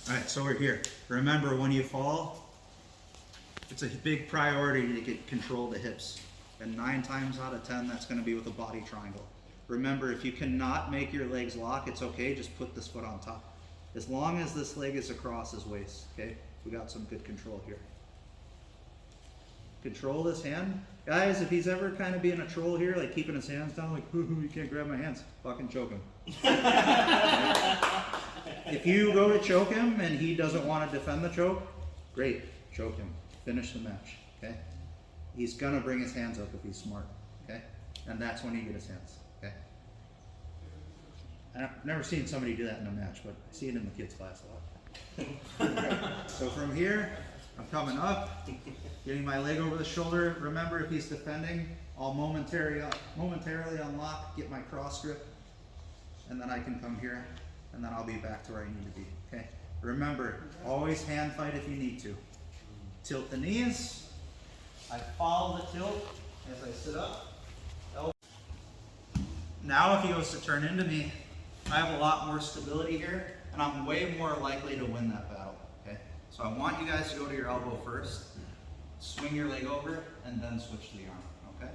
All right, so we're here. Remember, when you fall, it's a big priority to get control of the hips. And 9 times out of 10, that's gonna be with a body triangle. Remember, if you cannot make your legs lock, it's okay, just put this foot on top. As long as this leg is across his waist, okay? We got some good control here. Control this hand. Guys, if he's ever kind of being a troll here, like keeping his hands down, like, hoo-hoo, you can't grab my hands, fucking choke him. If you go to choke him and he doesn't want to defend the choke, great, choke him. Finish the match, okay? He's gonna bring his hands up if he's smart, okay? And that's when you get his hands, okay? I've never seen somebody do that in a match, but I see it in the kids' class a lot. So from here, I'm coming up, getting my leg over the shoulder. Remember, if he's defending, I'll momentarily unlock, get my cross grip, and then I can come here, and then I'll be back to where I need to be, okay? Remember, always hand fight if you need to. Tilt the knees. I follow the tilt as I sit up. Now if he goes to turn into me, I have a lot more stability here, and I'm way more likely to win that battle, okay? So I want you guys to go to your elbow first, swing your leg over, and then switch to the arm, okay?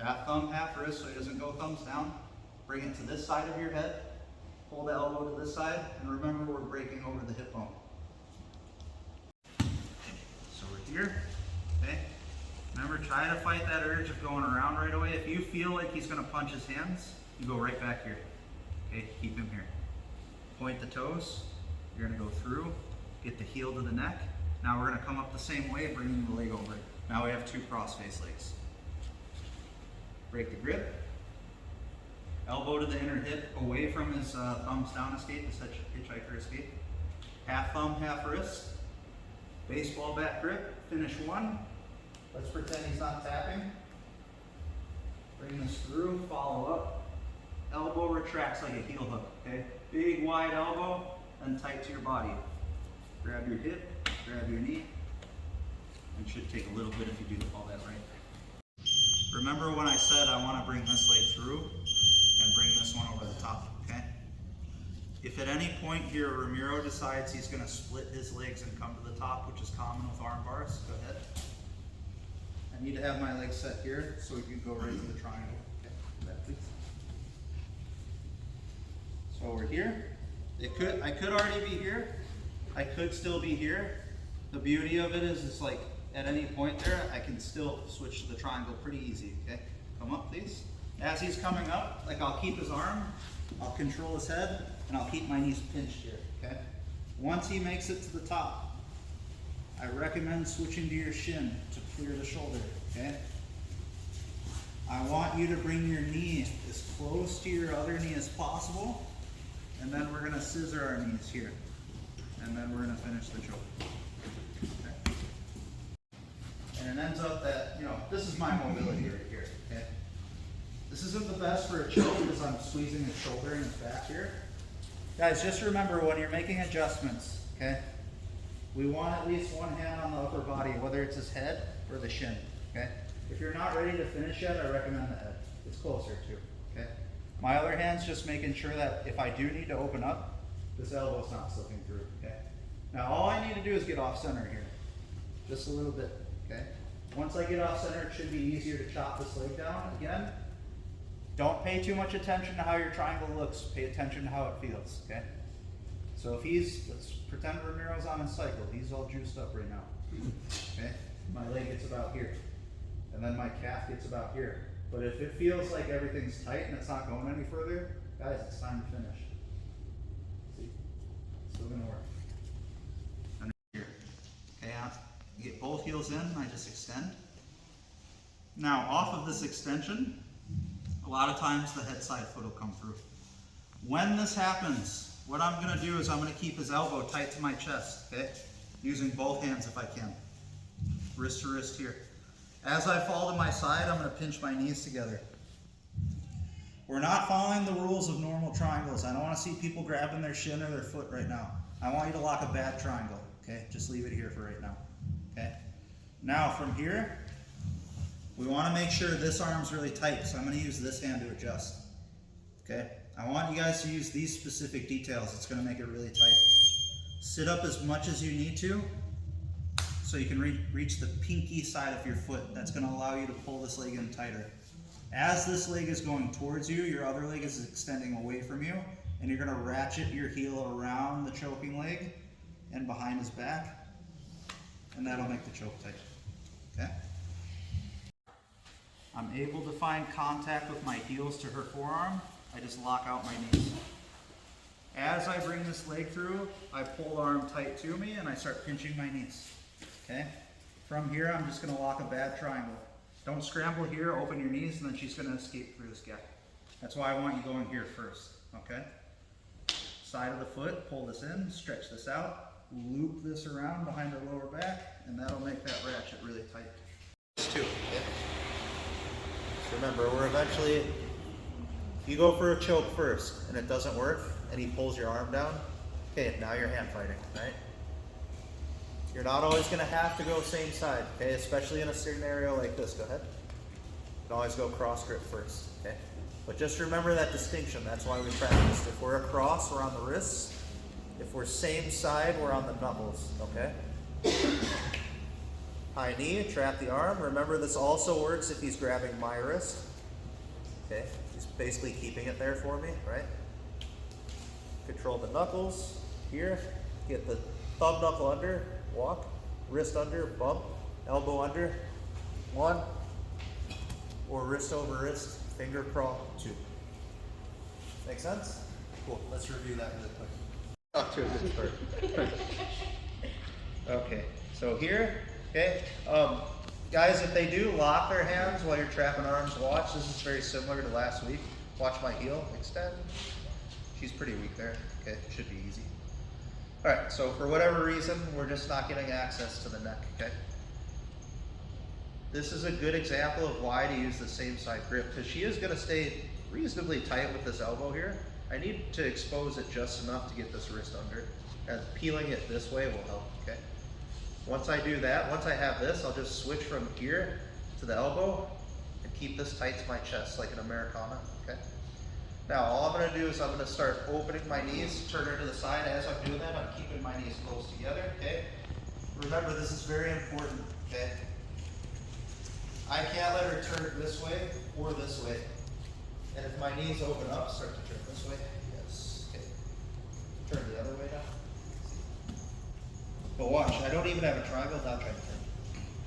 Half thumb, half wrist, so he doesn't go thumbs down. Bring it to this side of your head, pull the elbow to this side, and remember we're breaking over the hip bone. So we're here, okay? Remember, try to fight that urge of going around right away. If you feel like he's gonna punch his hands, you go right back here. Okay, keep him here. Point the toes. You're gonna go through, get the heel to the neck. Now we're gonna come up the same way, bringing the leg over. Now we have 2 cross-face legs. Break the grip. Elbow to the inner hip, away from his thumbs down escape, his hitchhiker escape. Half thumb, half wrist. Baseball bat grip, finish 1. Let's pretend he's not tapping. Bring this through, follow up. Elbow retracts like a heel hook, okay? Big wide elbow and tight to your body. Grab your hip, grab your knee. It should take a little bit if you do all that right. Remember when I said I want to bring this leg through and bring this one over the top, okay? If at any point here Ramiro decides he's going to split his legs and come to the top, which is common with arm bars, go ahead. I need to have my legs set here so we can go right to the triangle. Okay, do that please. So we're here. I could already be here. I could still be here. The beauty of it is it's like at any point there, I can still switch to the triangle pretty easy, okay? Come up please. As he's coming up, like I'll keep his arm, I'll control his head, and I'll keep my knees pinched here, okay? Once he makes it to the top, I recommend switching to your shin to clear the shoulder, okay? I want you to bring your knee as close to your other knee as possible, and then we're gonna scissor our knees here, and then we're gonna finish the choke. Okay? And it ends up that, you know, this is my mobility right here, okay? This isn't the best for a choke because I'm squeezing his shoulder and his back here. Guys, just remember when you're making adjustments, okay? We want at least one hand on the upper body, whether it's his head or the shin, okay? If you're not ready to finish yet, I recommend the head. It's closer too, okay? My other hand's just making sure that if I do need to open up, this elbow's not slipping through, okay? Now all I need to do is get off center here. Just a little bit, okay? Once I get off center, it should be easier to chop this leg down. Again, don't pay too much attention to how your triangle looks. Pay attention to how it feels, okay? So if let's pretend Ramiro's on his cycle. He's all juiced up right now, okay? My leg gets about here, and then my calf gets about here. But if it feels like everything's tight and it's not going any further, guys, it's time to finish. See, still gonna work. Under here, okay, you get both heels in, I just extend. Now, off of this extension, a lot of times the head side foot will come through. When this happens, what I'm gonna do is I'm gonna keep his elbow tight to my chest, okay? Using both hands if I can. Wrist to wrist here. As I fall to my side, I'm gonna pinch my knees together. We're not following the rules of normal triangles. I don't wanna see people grabbing their shin or their foot right now. I want you to lock a bad triangle, okay? Just leave it here for right now, okay? Now from here, we wanna make sure this arm's really tight, so I'm gonna use this hand to adjust, okay? I want you guys to use these specific details. It's gonna make it really tight. Sit up as much as you need to so you can reach the pinky side of your foot. That's going to allow you to pull this leg in tighter. As this leg is going towards you, your other leg is extending away from you, and you're going to ratchet your heel around the choking leg and behind his back, and that'll make the choke tight. Okay? I'm able to find contact with my heels to her forearm. I just lock out my knees. As I bring this leg through, I pull the arm tight to me and I start pinching my knees. Okay? From here, I'm just going to lock a bad triangle. Don't scramble here, open your knees, and then she's going to escape through this gap. That's why I want you going here first. Okay? Side of the foot, pull this in, stretch this out, loop this around behind her lower back, and that'll make that ratchet really tight. Just two. Okay? So remember, we're eventually, if you go for a choke first and it doesn't work, and he pulls your arm down, okay, now you're hand fighting, right? You're not always going to have to go same side, okay, especially in a scenario like this. Go ahead. You can always go cross grip first, okay? But just remember that distinction. That's why we practiced. If we're across, we're on the wrists. If we're same side, we're on the knuckles, okay? High knee, trap the arm. Remember, this also works if he's grabbing my wrist, okay? He's basically keeping it there for me, right? Control the knuckles here, get the thumb knuckle under, walk, wrist under, bump, elbow under, 1, or wrist over wrist, finger crawl, 2. Make sense? Cool, let's review that really quick. Talk to this part. Okay, so here, okay, guys, if they do lock their hands while you're trapping arms, watch, this is very similar to last week. Watch my heel, extend. She's pretty weak there. Okay, should be easy. All right, so for whatever reason, we're just not getting access to the neck, okay? This is a good example of why to use the same side grip, because she is gonna stay reasonably tight with this elbow here. I need to expose it just enough to get this wrist under, and peeling it this way will help, okay? Once I do that, once I have this, I'll just switch from here to the elbow and keep this tight to my chest like an Americana, okay? Now, all I'm going to do is I'm going to start opening my knees, turn her to the side. As I'm doing that, I'm keeping my knees close together, okay? Remember, this is very important, okay? I can't let her turn this way or this way. And if my knees open up, start to turn this way. Yes, okay. Turn the other way now. But watch, I don't even have a triangle, now try to turn.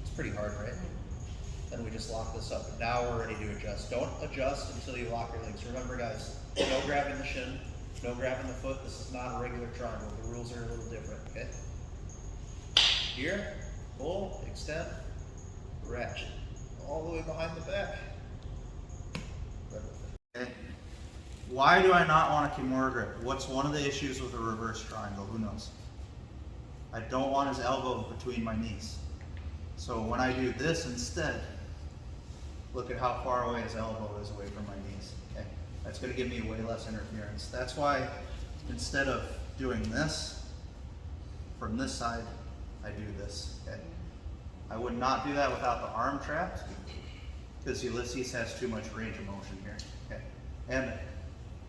It's pretty hard, right? Then we just lock this up. And now we're ready to adjust. Don't adjust until you lock your legs. Remember, guys, no grabbing the shin, no grabbing the foot. This is not a regular triangle. The rules are a little different, okay? Here, pull, extend, ratchet. All the way behind the back. Okay. Why do I not want a Kimura grip? What's one of the issues with a reverse triangle? Who knows? I don't want his elbow between my knees. So when I do this instead, look at how far away his elbow is away from my knees. Okay? That's going to give me way less interference. That's why instead of doing this from this side, I do this. Okay? I would not do that without the arm trapped, because Ulysses has too much range of motion here. Okay? And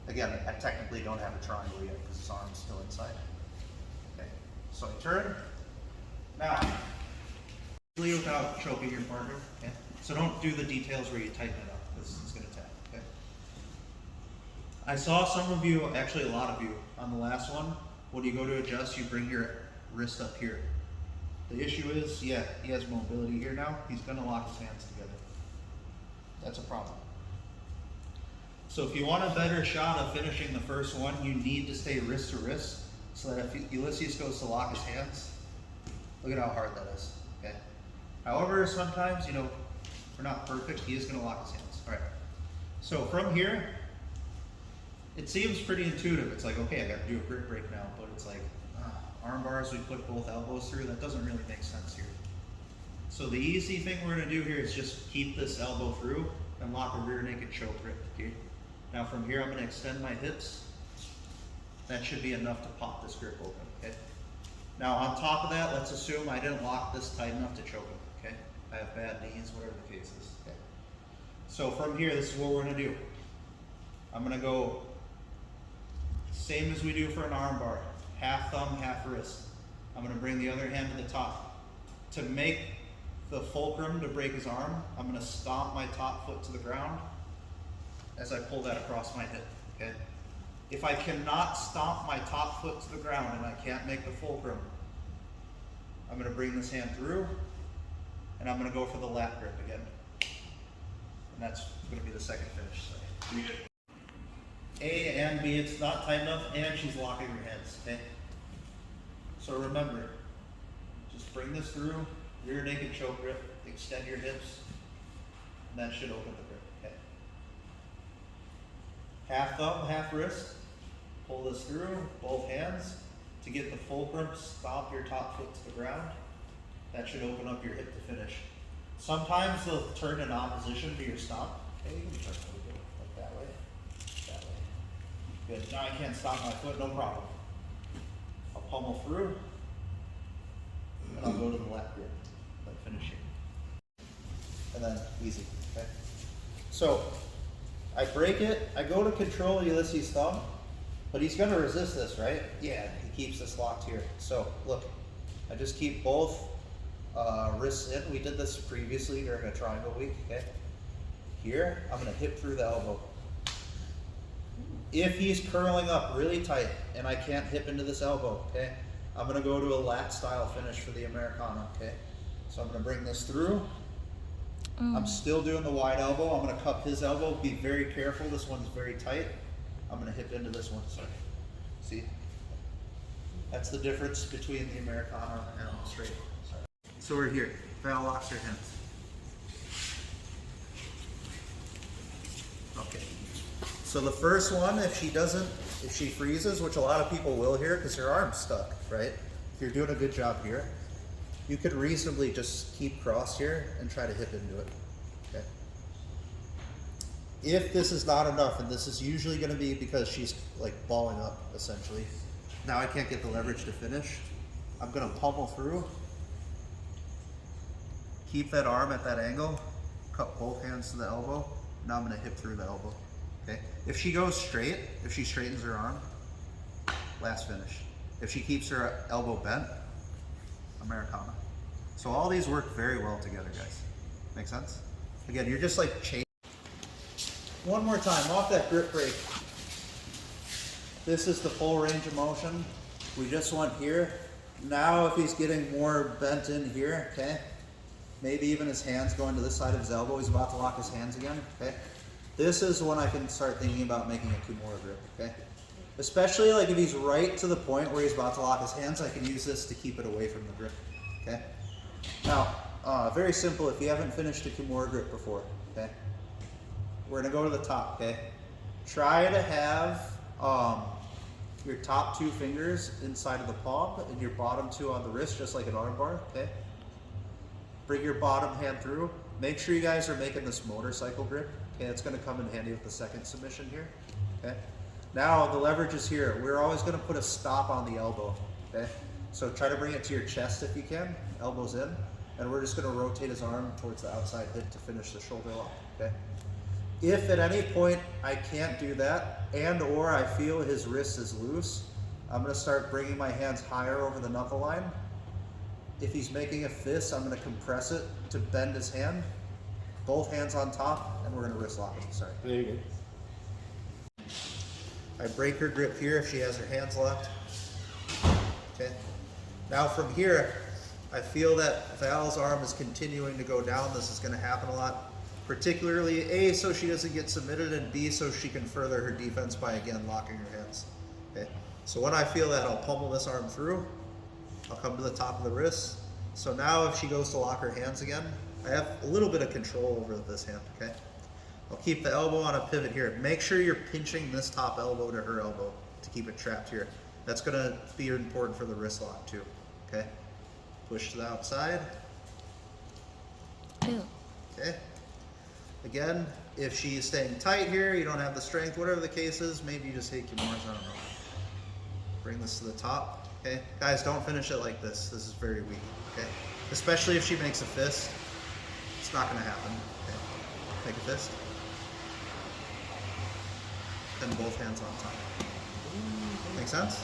again, I technically don't have a triangle yet because his arm's still inside. Okay? So I turn. Now, without choking your partner. Okay? So don't do the details where you tighten it up, because it's going to tap. Okay? I saw some of you, actually a lot of you, on the last one, when you go to adjust, you bring your wrist up here. The issue is, yeah, he has mobility here now. He's going to lock his hands together. That's a problem. So if you want a better shot of finishing the first one, you need to stay wrist to wrist, so that if Ulysses goes to lock his hands, look at how hard that is. Okay? However, sometimes, you know, we're not perfect. He is going to lock his hands. All right. So from here, it seems pretty intuitive. It's like, okay, I got to do a grip break now, but it's like, arm bars, we put both elbows through. That doesn't really make sense here. So the easy thing we're going to do here is just keep this elbow through and lock a rear naked choke grip. Okay. Now from here, I'm going to extend my hips. That should be enough to pop this grip open. Okay. Now on top of that, let's assume I didn't lock this tight enough to choke him. Okay. I have bad knees, whatever the case is. Okay. So from here, this is what we're going to do. I'm going to go same as we do for an arm bar. half thumb, half wrist. I'm gonna bring the other hand to the top. To make the fulcrum to break his arm, I'm gonna stomp my top foot to the ground as I pull that across my hip, okay? If I cannot stomp my top foot to the ground and I can't make the fulcrum, I'm gonna bring this hand through and I'm gonna go for the lat grip again. And that's gonna be the second finish. So. A and B, it's not tight enough and she's locking her hands, okay? So remember, just bring this through, rear naked choke grip, extend your hips, and that should open the grip, okay? Half thumb, half wrist, pull this through, both hands. To get the fulcrum, stomp your top foot to the ground. That should open up your hip to finish. Sometimes they'll turn in opposition to your stomp. Okay, you can turn a little bit, like that way, that way. Good, now I can't stop my foot, no problem. I'll pummel through, and I'll go to the left grip, like finishing. And then easy, okay? So, I break it, I go to control Ulysses' thumb, but he's gonna resist this, right? Yeah, he keeps this locked here. So, look, I just keep both wrists in. We did this previously during a triangle week, okay? Here, I'm gonna hip through the elbow. If he's curling up really tight and I can't hip into this elbow, okay? I'm gonna go to a lat style finish for the Americana, okay? So I'm gonna bring this through. I'm still doing the wide elbow. I'm gonna cup his elbow. Be very careful, this one's very tight. I'm gonna hip into this one, sorry. See? That's the difference between the Americana and the straight. Sorry. So we're here. Val locks her hands. Okay. So the first one, if she freezes, which a lot of people will here because her arm's stuck, right? If you're doing a good job here, you could reasonably just keep crossed here and try to hip into it, okay? If this is not enough, and this is usually gonna be because she's like balling up, essentially. Now I can't get the leverage to finish. I'm gonna pummel through. Keep that arm at that angle, cup both hands to the elbow. Now I'm gonna hip through the elbow, okay? If she goes straight, if she straightens her arm, last finish. If she keeps her elbow bent, Americana. So all these work very well together, guys. Make sense? Again, you're just like chasing. One more time, off that grip break. This is the full range of motion. We just went here. Now if he's getting more bent in here, okay? Maybe even his hands going to this side of his elbow, he's about to lock his hands again, okay? This is when I can start thinking about making a Kimura grip, okay? Especially like if he's right to the point where he's about to lock his hands, I can use this to keep it away from the grip, okay? Now, very simple, if you haven't finished a Kimura grip before, okay? We're gonna go to the top, okay? Try to have your top two fingers inside of the palm and your bottom two on the wrist, just like an armbar, okay? Bring your bottom hand through. Make sure you guys are making this motorcycle grip, okay? It's gonna come in handy with the second submission here, okay? Now the leverage is here. We're always gonna put a stop on the elbow, okay? So try to bring it to your chest if you can, elbows in, and we're just gonna rotate his arm towards the outside hip to finish the shoulder lock, okay? If at any point I can't do that, and or I feel his wrist is loose, I'm gonna start bringing my hands higher over the knuckle line. If he's making a fist, I'm gonna compress it to bend his hand. Both hands on top, and we're gonna wrist lock it, sorry. There you go. I break her grip here if she has her hands locked. Okay. Now from here, I feel that Val's arm is continuing to go down. This is gonna happen a lot. Particularly A, so she doesn't get submitted, and B, so she can further her defense by again locking her hands. Okay, so when I feel that, I'll pummel this arm through. I'll come to the top of the wrist. So now if she goes to lock her hands again, I have a little bit of control over this hand, okay? I'll keep the elbow on a pivot here. Make sure you're pinching this top elbow to her elbow to keep it trapped here. That's gonna be important for the wrist lock too, okay? Push to the outside. Ew. Okay. Again, if she's staying tight here, you don't have the strength, whatever the case is, maybe you just hate Kimuras, I don't know. Bring this to the top, okay? Guys, don't finish it like this. This is very weak, okay? Especially if she makes a fist. It's not gonna happen, okay? Make a fist. Then both hands on top. Make sense?